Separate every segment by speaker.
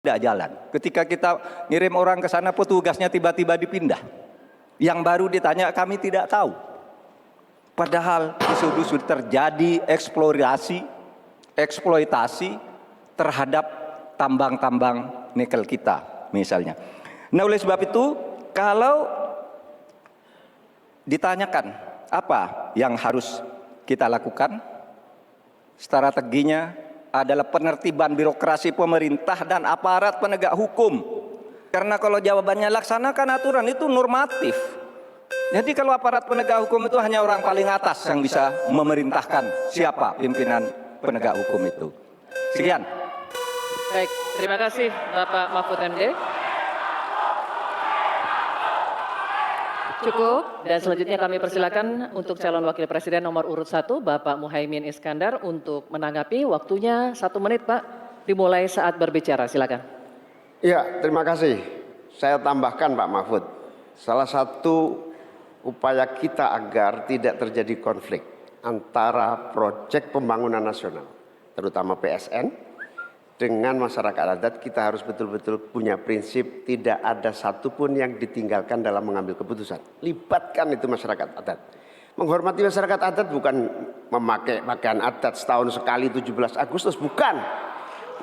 Speaker 1: tidak jalan. Ketika kita ngirim orang ke sana, petugasnya tiba-tiba dipindah. Yang baru ditanya, kami tidak tahu. Padahal isu-isu terjadi eksploitasi terhadap tambang-tambang nikel kita misalnya. Nah, oleh sebab itu, kalau ditanyakan apa yang harus kita lakukan, strateginya adalah penertiban birokrasi pemerintah dan aparat penegak hukum. Karena kalau jawabannya laksanakan aturan, itu normatif. Jadi kalau aparat penegak hukum itu hanya orang paling atas yang bisa memerintahkan siapa pimpinan penegak hukum itu. Sekian.
Speaker 2: Baik, terima kasih Bapak Mahfud MD. Cukup, dan selanjutnya kami persilakan untuk calon wakil presiden nomor urut 1, Bapak Muhaimin Iskandar, untuk menanggapi. Waktunya 1 menit, Pak, dimulai saat berbicara. Silakan.
Speaker 3: Ya, terima kasih. Saya tambahkan Pak Mahfud, salah satu upaya kita agar tidak terjadi konflik antara proyek pembangunan nasional, terutama PSN, dengan masyarakat adat, kita harus betul-betul punya prinsip tidak ada satupun yang ditinggalkan dalam mengambil keputusan. Libatkan itu masyarakat adat. Menghormati masyarakat adat bukan memakai pakaian adat setahun sekali 17 Agustus, bukan.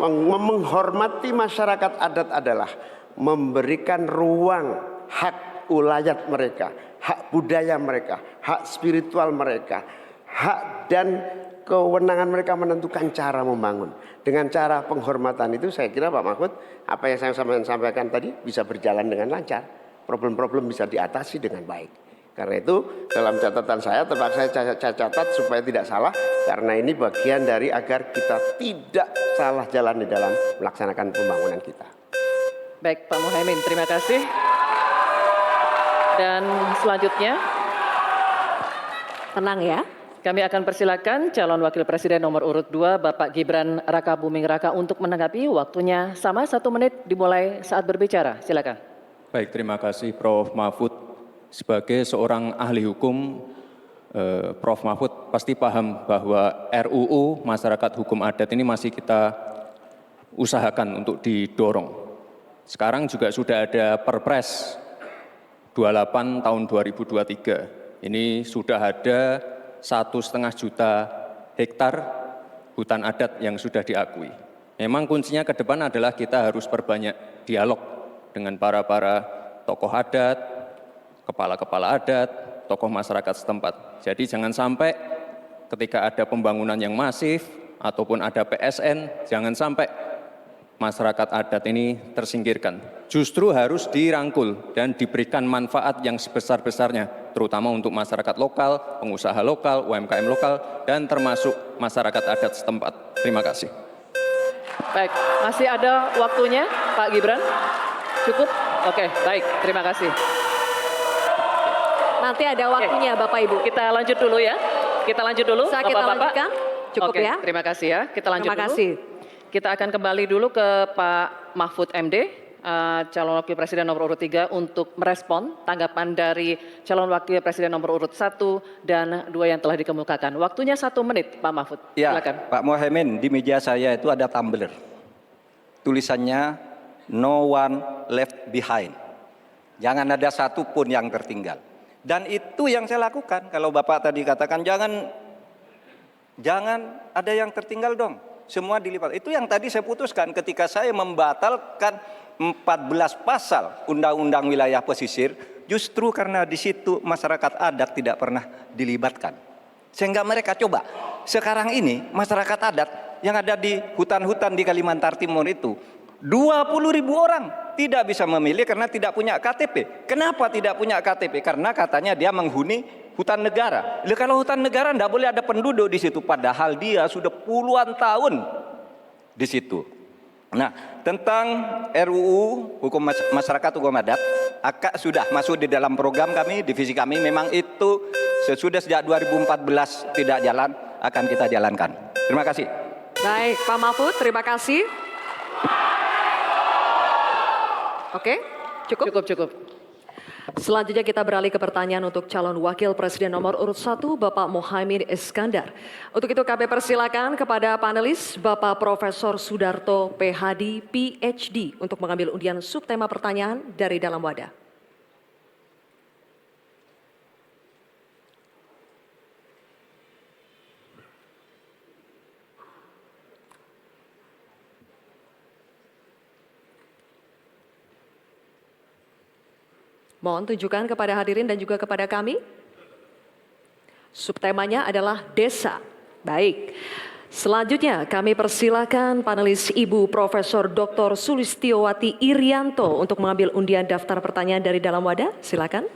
Speaker 3: Menghormati masyarakat adat adalah memberikan ruang hak ulayat mereka, hak budaya mereka, hak spiritual mereka, hak dan kewenangan mereka menentukan cara membangun. Dengan cara penghormatan itu, saya kira Pak Mahfud, apa yang saya sampaikan tadi bisa berjalan dengan lancar. Problem-problem bisa diatasi dengan baik. Karena itu dalam catatan saya, terpaksa saya catat supaya tidak salah, karena ini bagian dari agar kita tidak salah jalan di dalam melaksanakan pembangunan kita.
Speaker 2: Baik, Pak Muhaimin, terima kasih. Dan selanjutnya,
Speaker 4: tenang ya.
Speaker 2: kami akan persilakan calon wakil presiden nomor urut 2, Bapak Gibran Rakabuming Raka, untuk menanggapi. Waktunya sama 1 menit dimulai saat berbicara. Silakan.
Speaker 5: Baik, terima kasih Prof. Mahfud. Sebagai seorang ahli hukum, Prof. Mahfud pasti paham bahwa RUU Masyarakat Hukum Adat ini masih kita usahakan untuk didorong. Sekarang juga sudah ada Perpres 28 tahun 2023. Ini sudah ada 1,5 juta hektar hutan adat yang sudah diakui. Memang kuncinya ke depan adalah kita harus perbanyak dialog dengan para tokoh adat, kepala-kepala adat, tokoh masyarakat setempat. Jadi jangan sampai ketika ada pembangunan yang masif ataupun ada PSN, jangan sampai masyarakat adat ini tersingkirkan. Justru harus dirangkul dan diberikan manfaat yang sebesar-besarnya, terutama untuk masyarakat lokal, pengusaha lokal, UMKM lokal, dan termasuk masyarakat adat setempat. Terima kasih.
Speaker 2: Baik, masih ada waktunya, Pak Gibran? Cukup? Oke, baik, terima kasih.
Speaker 4: Nanti ada waktunya Bapak Ibu.
Speaker 2: Kita lanjut dulu ya. Kita lanjut dulu,
Speaker 4: Bisa kita
Speaker 2: Bapak-Bapak.
Speaker 4: lanjutkan? Cukup
Speaker 2: Oke,
Speaker 4: ya.
Speaker 2: terima kasih ya. Kita lanjut
Speaker 4: Terima
Speaker 2: dulu.
Speaker 4: kasih.
Speaker 2: Kita akan kembali dulu ke Pak Mahfud MD, calon wakil presiden nomor urut 3, untuk merespon tanggapan dari calon wakil presiden nomor urut 1 dan 2 yang telah dikemukakan. Waktunya 1 menit, Pak Mahfud.
Speaker 1: Ya,
Speaker 2: Silakan.
Speaker 1: Pak Muhaimin, di meja saya itu ada tumbler. Tulisannya "No one left behind". Jangan ada satupun yang tertinggal. Dan itu yang saya lakukan. Kalau Bapak tadi katakan jangan ada yang tertinggal dong. Semua dilipat. Itu yang tadi saya putuskan ketika saya membatalkan 14 pasal Undang-Undang Wilayah Pesisir, justru karena di situ masyarakat adat tidak pernah dilibatkan. Sehingga mereka coba. Sekarang ini masyarakat adat yang ada di hutan-hutan di Kalimantan Timur itu 20.000 orang tidak bisa memilih karena tidak punya KTP. Kenapa tidak punya KTP? Karena katanya dia menghuni hutan negara. Kalau hutan negara tidak boleh ada penduduk di situ, padahal dia sudah puluhan tahun di situ. Nah, tentang RUU Hukum Masyarakat Hukum Adat, sudah masuk di dalam program kami, divisi kami. Memang itu sesudah sejak 2014 tidak jalan, akan kita jalankan. Terima kasih.
Speaker 4: Baik, Pak Mahfud, terima kasih. Oke, cukup.
Speaker 2: Cukup.
Speaker 4: Selanjutnya kita beralih ke pertanyaan untuk calon wakil presiden nomor urut 1, Bapak Muhaimin Iskandar. Untuk itu kami persilakan kepada panelis Bapak Profesor Sudarto PhD, PhD untuk mengambil undian subtema pertanyaan dari dalam wadah. Mohon tunjukkan kepada hadirin dan juga kepada kami. Subtemanya adalah desa. Baik. Selanjutnya kami persilakan panelis Ibu Profesor Dr. Sulistiowati Irianto untuk mengambil undian daftar pertanyaan dari dalam wadah. Silakan.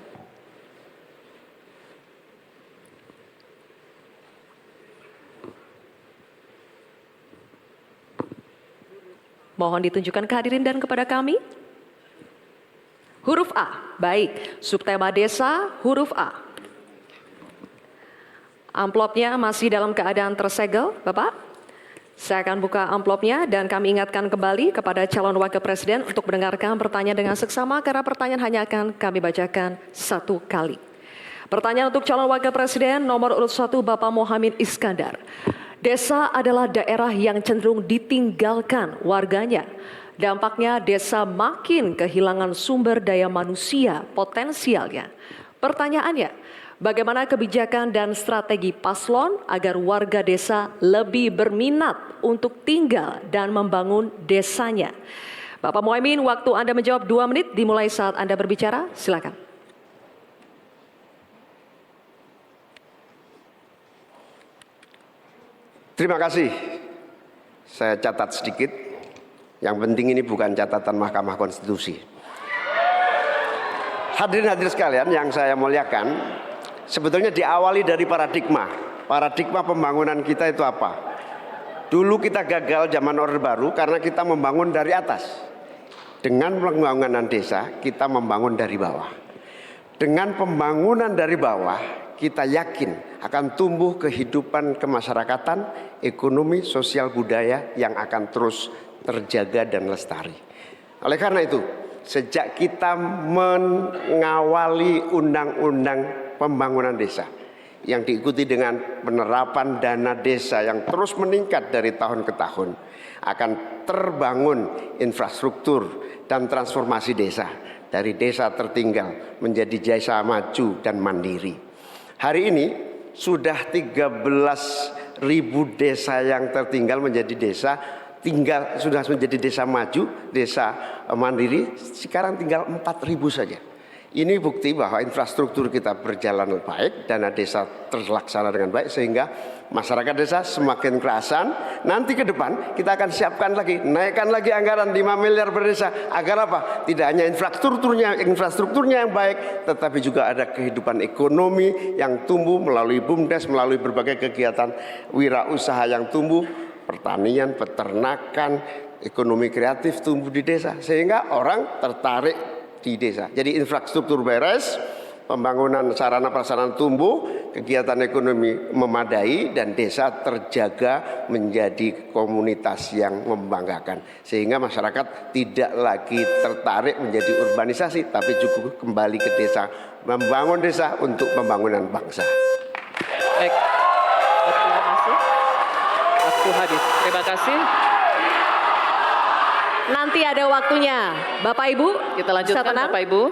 Speaker 4: Mohon ditunjukkan ke hadirin dan kepada kami. Huruf A, baik. Subtema desa, huruf A. Amplopnya masih dalam keadaan tersegel, Bapak. Saya akan buka amplopnya dan kami ingatkan kembali kepada calon wakil presiden untuk mendengarkan pertanyaan dengan seksama karena pertanyaan hanya akan kami bacakan satu kali. Pertanyaan untuk calon wakil presiden nomor urut 1 Bapak Muhaimin Iskandar. Desa adalah daerah yang cenderung ditinggalkan warganya. Dampaknya desa makin kehilangan sumber daya manusia potensialnya. Pertanyaannya, bagaimana kebijakan dan strategi paslon agar warga desa lebih berminat untuk tinggal dan membangun desanya? Bapak Muhaimin, waktu Anda menjawab 2 menit dimulai saat Anda berbicara. Silakan.
Speaker 3: Terima kasih. Saya catat sedikit. Yang penting ini bukan catatan Mahkamah Konstitusi. Hadirin sekalian yang saya muliakan, sebetulnya diawali dari paradigma. Paradigma pembangunan kita itu apa? Dulu kita gagal zaman Orde Baru karena kita membangun dari atas. Dengan pembangunan desa, kita membangun dari bawah. Dengan pembangunan dari bawah, kita yakin akan tumbuh kehidupan kemasyarakatan, ekonomi, sosial, budaya yang akan terus terjaga dan lestari. Oleh karena itu, sejak kita mengawali undang-undang pembangunan desa yang diikuti dengan penerapan dana desa yang terus meningkat dari tahun ke tahun, akan terbangun infrastruktur dan transformasi desa dari desa tertinggal menjadi desa maju dan mandiri. Hari ini sudah 13.000 desa yang tertinggal menjadi desa sudah menjadi desa maju, desa mandiri, sekarang tinggal 4.000 saja. Ini bukti bahwa infrastruktur kita berjalan baik, dana desa terlaksana dengan baik, sehingga masyarakat desa semakin kerasan. Nanti ke depan kita akan siapkan lagi, naikkan lagi anggaran 5 miliar per desa. Agar apa? Tidak hanya infrastrukturnya yang baik, tetapi juga ada kehidupan ekonomi yang tumbuh melalui BUMDes, melalui berbagai kegiatan wirausaha yang tumbuh, pertanian, peternakan, ekonomi kreatif tumbuh di desa, sehingga orang tertarik di desa. Jadi infrastruktur beres, pembangunan sarana prasarana tumbuh, kegiatan ekonomi memadai, dan desa terjaga menjadi komunitas yang membanggakan. Sehingga masyarakat tidak lagi tertarik menjadi urbanisasi, tapi juga kembali ke desa, membangun desa untuk pembangunan bangsa.
Speaker 2: Baik. Terima kasih. Waktu habis. Terima kasih.
Speaker 4: Nanti ada waktunya. Bapak Ibu,
Speaker 2: Kita lanjutkan
Speaker 4: tenang?
Speaker 2: Bapak Ibu.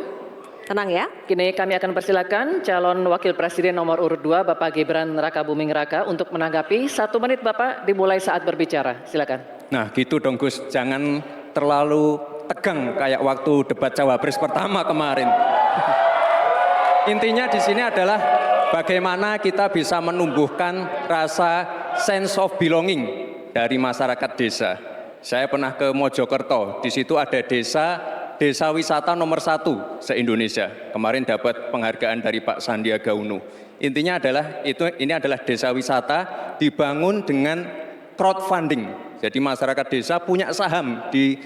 Speaker 4: Tenang ya.
Speaker 2: Kini kami akan persilakan calon wakil presiden nomor urut 2 Bapak Gibran Rakabuming Raka untuk menanggapi. 1 menit Bapak dimulai saat berbicara. Silakan.
Speaker 5: Nah gitu dong Gus, jangan terlalu tegang kayak waktu debat Cawapres pertama kemarin. Intinya di sini adalah bagaimana kita bisa menumbuhkan rasa sense of belonging dari masyarakat desa. Saya pernah ke Mojokerto, di situ ada desa wisata nomor 1 se-Indonesia. Kemarin dapat penghargaan dari Pak Sandiaga Uno. Intinya adalah ini adalah desa wisata dibangun dengan crowdfunding. Jadi masyarakat desa punya saham di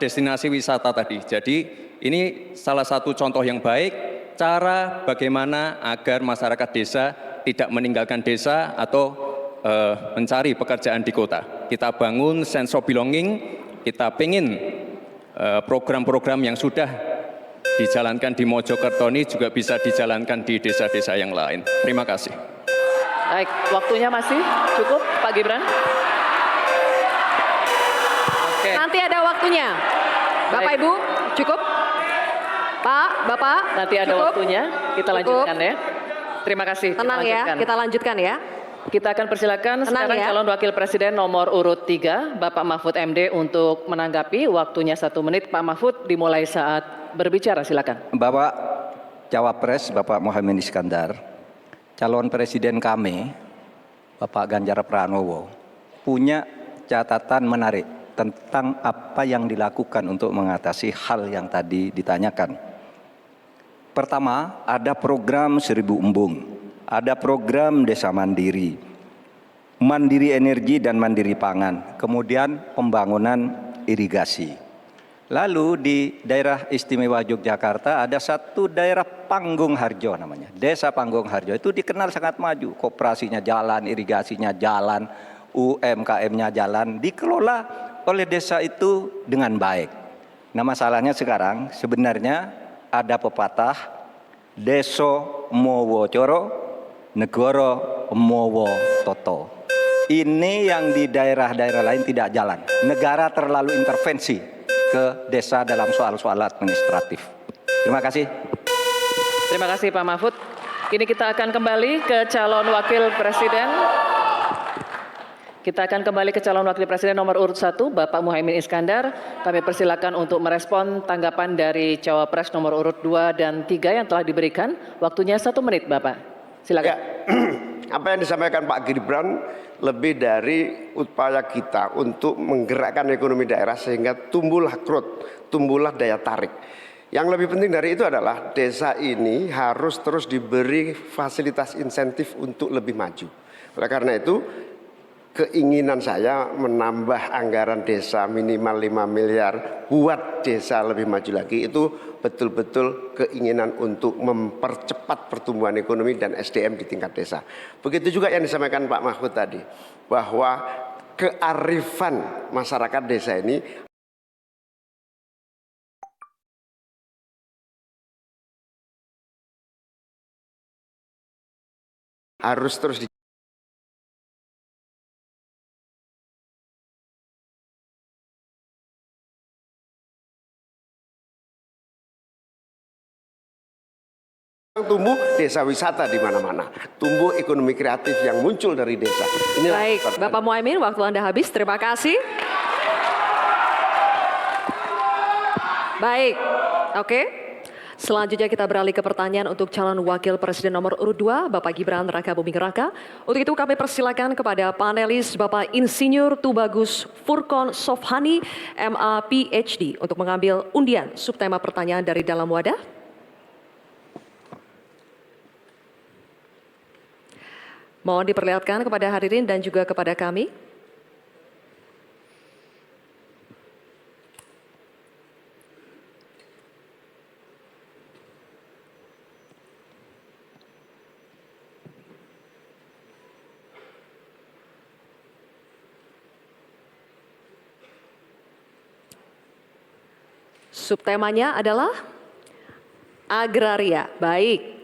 Speaker 5: destinasi wisata tadi. Jadi ini salah satu contoh yang baik cara bagaimana agar masyarakat desa tidak meninggalkan desa atau mencari pekerjaan di kota. Kita bangun sense of belonging, kita pengen program-program yang sudah dijalankan di Mojokerto ini juga bisa dijalankan di desa-desa yang lain. Terima kasih.
Speaker 2: Baik, waktunya masih cukup, Pak Gibran. Oke.
Speaker 4: Nanti ada waktunya. Bapak Ibu, cukup? Pak, Bapak,
Speaker 2: Nanti ada
Speaker 4: cukup?
Speaker 2: waktunya, kita
Speaker 4: Cukup.
Speaker 2: lanjutkan ya. Terima kasih. kita
Speaker 4: Tenang ya,
Speaker 2: lanjutkan.
Speaker 4: kita lanjutkan ya.
Speaker 2: Kita akan persilakan
Speaker 4: Tenang
Speaker 2: sekarang
Speaker 4: ya.
Speaker 2: calon wakil presiden nomor urut 3, Bapak Mahfud MD untuk menanggapi. Waktunya 1 menit. Pak Mahfud dimulai saat berbicara, silakan.
Speaker 1: Bapak Cawapres, Bapak Muhaimin Iskandar, calon presiden kami, Bapak Ganjar Pranowo, punya catatan menarik tentang apa yang dilakukan untuk mengatasi hal yang tadi ditanyakan. Pertama, ada program 1000 embung, ada program desa mandiri, mandiri energi dan mandiri pangan, kemudian pembangunan irigasi. Lalu di daerah istimewa Yogyakarta ada satu daerah Panggung Harjo namanya, desa Panggung Harjo, itu dikenal sangat maju, koperasinya jalan, irigasinya jalan, UMKM-nya jalan, dikelola oleh desa itu dengan baik. Nah, masalahnya sekarang sebenarnya ada pepatah, deso mowo coro, negoro mowo toto. Ini yang di daerah-daerah lain tidak jalan. Negara terlalu intervensi ke desa dalam soal-soal administratif. Terima kasih.
Speaker 2: Terima kasih Pak Mahfud. Kini kita akan kembali ke calon wakil presiden. Kita akan kembali ke calon wakil presiden nomor urut 1, Bapak Muhaimin Iskandar. Kami persilakan untuk merespon tanggapan dari cawapres nomor urut 2 dan 3 yang telah diberikan. Waktunya 1 menit, Bapak. Silakan.
Speaker 3: Ya, apa yang disampaikan Pak Gibran lebih dari upaya kita untuk menggerakkan ekonomi daerah sehingga tumbuhlah growth, tumbuhlah daya tarik. Yang lebih penting dari itu adalah desa ini harus terus diberi fasilitas insentif untuk lebih maju. Oleh karena itu, keinginan saya menambah anggaran desa minimal 5 miliar buat desa lebih maju lagi, itu betul-betul keinginan untuk mempercepat pertumbuhan ekonomi dan SDM di tingkat desa. Begitu juga yang disampaikan Pak Mahfud tadi, bahwa kearifan masyarakat desa ini harus terus tumbuh desa wisata di mana-mana, tumbuh ekonomi kreatif yang muncul dari desa. Inilah
Speaker 4: Baik, Bapak Muhaimin, waktu Anda habis. Terima kasih. Baik, oke. Selanjutnya kita beralih ke pertanyaan untuk calon wakil presiden nomor urut 2, Bapak Gibran Rakabuming Raka. Untuk itu kami persilakan kepada panelis Bapak Insinyur Tubagus Furkon Sofhani, MA PhD, untuk mengambil undian subtema pertanyaan dari dalam wadah. Mohon diperlihatkan kepada hadirin dan juga kepada kami. Subtemanya adalah agraria. Baik.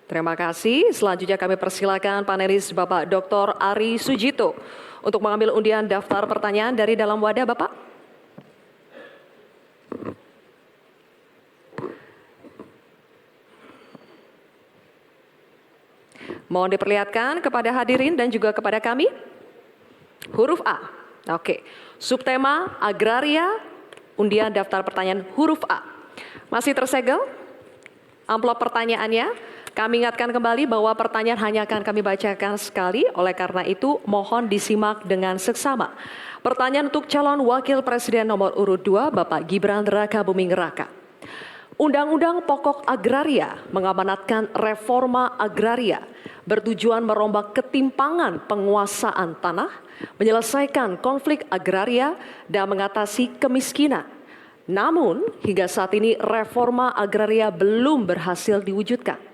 Speaker 4: Terima kasih. Selanjutnya kami persilakan panelis Bapak Dr. Ari Sujito untuk mengambil undian daftar pertanyaan dari dalam wadah, Bapak. Mohon diperlihatkan kepada hadirin dan juga kepada kami. Huruf A. Oke. Subtema agraria, undian daftar pertanyaan huruf A. Masih tersegel amplop pertanyaannya. Kami ingatkan kembali bahwa pertanyaan hanya akan kami bacakan sekali, oleh karena itu mohon disimak dengan seksama. Pertanyaan untuk calon wakil presiden nomor urut 2, Bapak Gibran Rakabuming Raka. Undang-Undang Pokok Agraria mengamanatkan reforma agraria bertujuan merombak ketimpangan penguasaan tanah, menyelesaikan konflik agraria, dan mengatasi kemiskinan. Namun, hingga saat ini reforma agraria belum berhasil diwujudkan.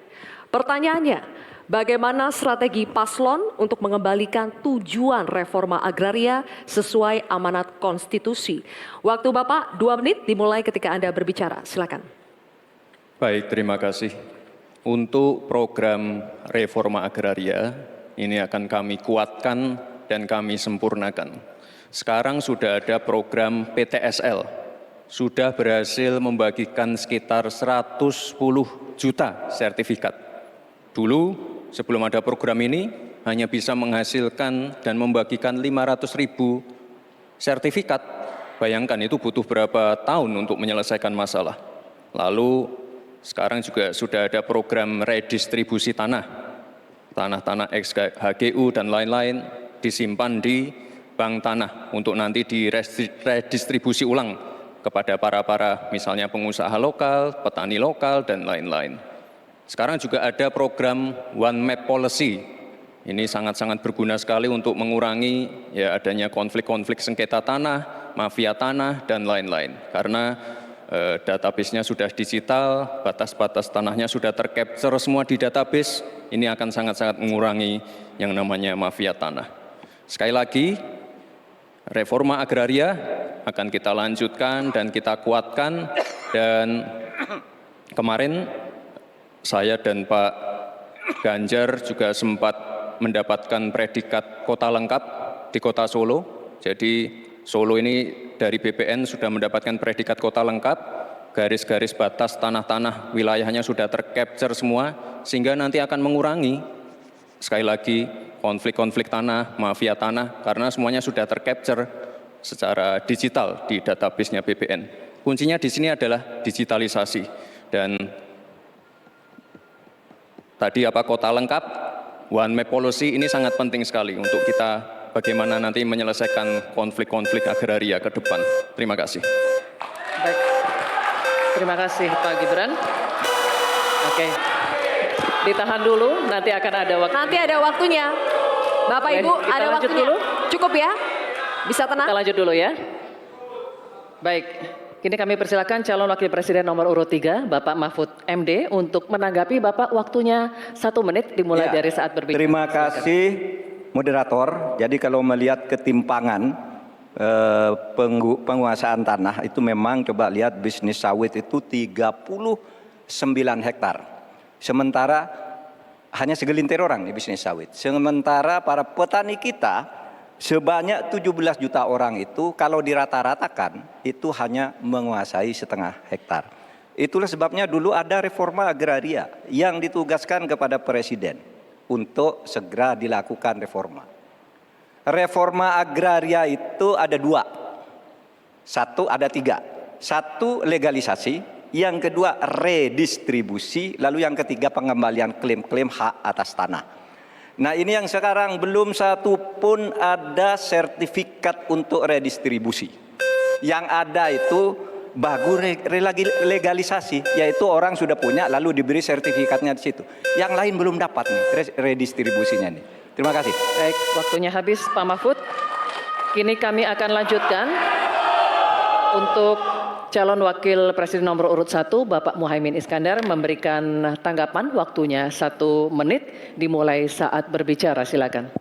Speaker 4: Pertanyaannya, bagaimana strategi paslon untuk mengembalikan tujuan reforma agraria sesuai amanat konstitusi? Waktu Bapak 2 menit dimulai ketika Anda berbicara. Silakan.
Speaker 5: Baik, terima kasih. Untuk program reforma agraria, ini akan kami kuatkan dan kami sempurnakan. Sekarang sudah ada program PTSL, sudah berhasil membagikan sekitar 110 juta sertifikat. Dulu, sebelum ada program ini, hanya bisa menghasilkan dan membagikan 500.000 sertifikat. Bayangkan itu butuh berapa tahun untuk menyelesaikan masalah. Lalu sekarang juga sudah ada program redistribusi tanah. Tanah-tanah ex-HGU dan lain-lain disimpan di bank tanah untuk nanti diredistribusi ulang kepada para misalnya pengusaha lokal, petani lokal, dan lain-lain. Sekarang juga ada program One Map Policy. Ini sangat-sangat berguna sekali untuk mengurangi ya adanya konflik-konflik sengketa tanah, mafia tanah, dan lain-lain. Karena database-nya sudah digital, batas-batas tanahnya sudah tercapture semua di database, ini akan sangat-sangat mengurangi yang namanya mafia tanah. Sekali lagi, reforma agraria akan kita lanjutkan dan kita kuatkan, dan kemarin saya dan Pak Ganjar juga sempat mendapatkan predikat kota lengkap di kota Solo. Jadi Solo ini dari BPN sudah mendapatkan predikat kota lengkap, garis-garis batas tanah-tanah wilayahnya sudah tercapture semua, sehingga nanti akan mengurangi, sekali lagi, konflik-konflik tanah, mafia tanah, karena semuanya sudah tercapture secara digital di database-nya BPN. Kuncinya di sini adalah digitalisasi. Dan tadi kota lengkap, One Map Policy ini sangat penting sekali untuk kita bagaimana nanti menyelesaikan konflik-konflik agraria ke depan. Terima kasih.
Speaker 2: Baik. Terima kasih Pak Gibran. Oke. Ditahan dulu, nanti akan ada waktu.
Speaker 4: Nanti ada waktunya. Bapak
Speaker 2: Oke,
Speaker 4: Ibu,
Speaker 2: kita
Speaker 4: ada
Speaker 2: lanjut
Speaker 4: waktunya.
Speaker 2: dulu.
Speaker 4: Cukup ya? Bisa tenang?
Speaker 2: Kita lanjut dulu ya. Baik. Kini kami persilakan calon wakil presiden nomor urut 3, Bapak Mahfud MD, untuk menanggapi Bapak, waktunya 1 menit dimulai
Speaker 1: Ya,
Speaker 2: dari saat berbicara.
Speaker 1: Terima kasih moderator. Jadi kalau melihat ketimpangan penguasaan tanah itu memang coba lihat bisnis sawit itu 39 hektar. Sementara hanya segelintir orang di bisnis sawit. Sementara para petani kita sebanyak 17 juta orang itu kalau dirata-ratakan itu hanya menguasai setengah hektar. Itulah sebabnya dulu ada reforma agraria yang ditugaskan kepada presiden untuk segera dilakukan reforma. Reforma agraria itu ada 2. Ada 3. 1 legalisasi, yang kedua redistribusi, lalu yang ketiga pengembalian klaim-klaim hak atas tanah. Nah ini yang sekarang belum satu pun ada sertifikat untuk redistribusi. Yang ada itu bagus legalisasi, yaitu orang sudah punya lalu diberi sertifikatnya di situ. Yang lain belum dapat nih redistribusinya nih. Terima kasih.
Speaker 2: Baik, waktunya habis Pak Mahfud. Kini kami akan lanjutkan untuk calon wakil presiden nomor urut 1, Bapak Muhaimin Iskandar, memberikan tanggapan, waktunya 1 menit dimulai saat berbicara. Silakan.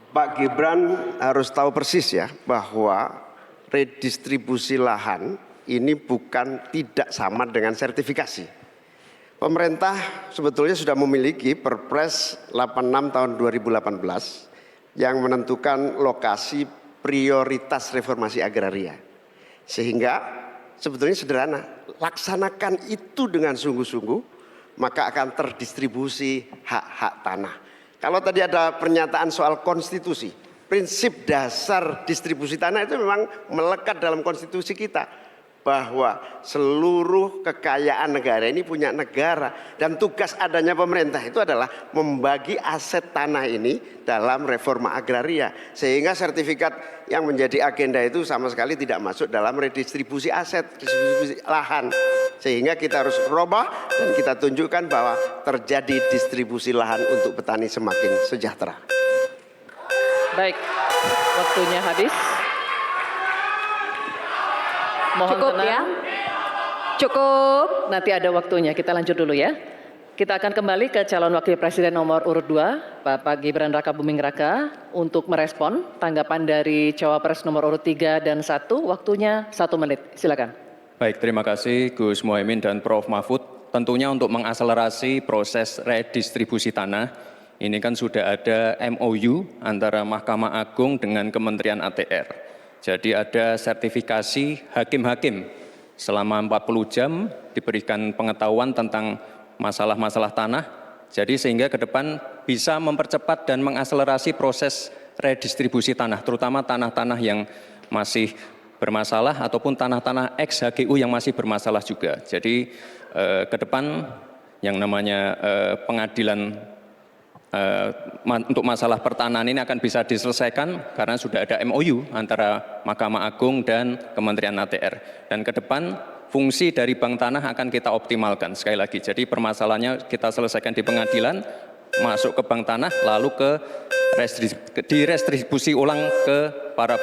Speaker 3: Pak Gibran harus tahu persis ya bahwa redistribusi lahan ini bukan tidak sama dengan sertifikasi. Pemerintah sebetulnya sudah memiliki Perpres 86 tahun 2018 yang menentukan lokasi prioritas reformasi agraria. Sehingga sebetulnya sederhana, laksanakan itu dengan sungguh-sungguh, maka akan terdistribusi hak-hak tanah. Kalau tadi ada pernyataan soal konstitusi, prinsip dasar distribusi tanah itu memang melekat dalam konstitusi kita, bahwa seluruh kekayaan negara ini punya negara, dan tugas adanya pemerintah itu adalah membagi aset tanah ini dalam reforma agraria, sehingga sertifikat yang menjadi agenda itu sama sekali tidak masuk dalam redistribusi aset, distribusi lahan, sehingga kita harus robah dan kita tunjukkan bahwa terjadi distribusi lahan untuk petani semakin sejahtera.
Speaker 2: Baik, waktunya habis. Mohon
Speaker 4: Cukup
Speaker 2: tenang.
Speaker 4: ya. Cukup.
Speaker 2: Nanti ada waktunya, kita lanjut dulu ya. Kita akan kembali ke calon wakil presiden nomor urut 2, Bapak Gibran Rakabuming Raka, untuk merespon tanggapan dari cawapres nomor urut 3 dan 1, waktunya 1 menit. Silakan.
Speaker 5: Baik, terima kasih Gus Muhaimin dan Prof. Mahfud. Tentunya untuk mengakselerasi proses redistribusi tanah, ini kan sudah ada MOU antara Mahkamah Agung dengan Kementerian ATR. Jadi ada sertifikasi hakim-hakim selama 40 jam diberikan pengetahuan tentang masalah-masalah tanah. Jadi sehingga ke depan bisa mempercepat dan mengakselerasi proses redistribusi tanah, terutama tanah-tanah yang masih bermasalah ataupun tanah-tanah ex-HGU yang masih bermasalah juga. Jadi ke depan yang namanya pengadilan untuk masalah pertanahan ini akan bisa diselesaikan karena sudah ada MOU antara Mahkamah Agung dan Kementerian ATR. Dan ke depan fungsi dari bank tanah akan kita optimalkan sekali lagi. Jadi permasalahannya kita selesaikan di pengadilan, masuk ke bank tanah, lalu direstribusi ulang ke para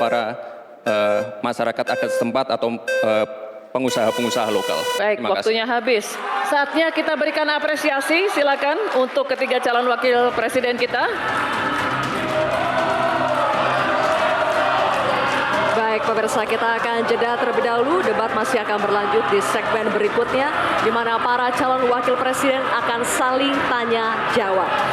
Speaker 5: masyarakat adat setempat atau pengusaha-pengusaha lokal.
Speaker 2: Baik,
Speaker 5: Terima kasih.
Speaker 2: waktunya habis. Saatnya kita berikan apresiasi, silakan untuk ketiga calon wakil presiden kita.
Speaker 4: Baik, pemirsa, kita akan jeda terlebih dahulu. Debat masih akan berlanjut di segmen berikutnya, di mana para calon wakil presiden akan saling tanya jawab.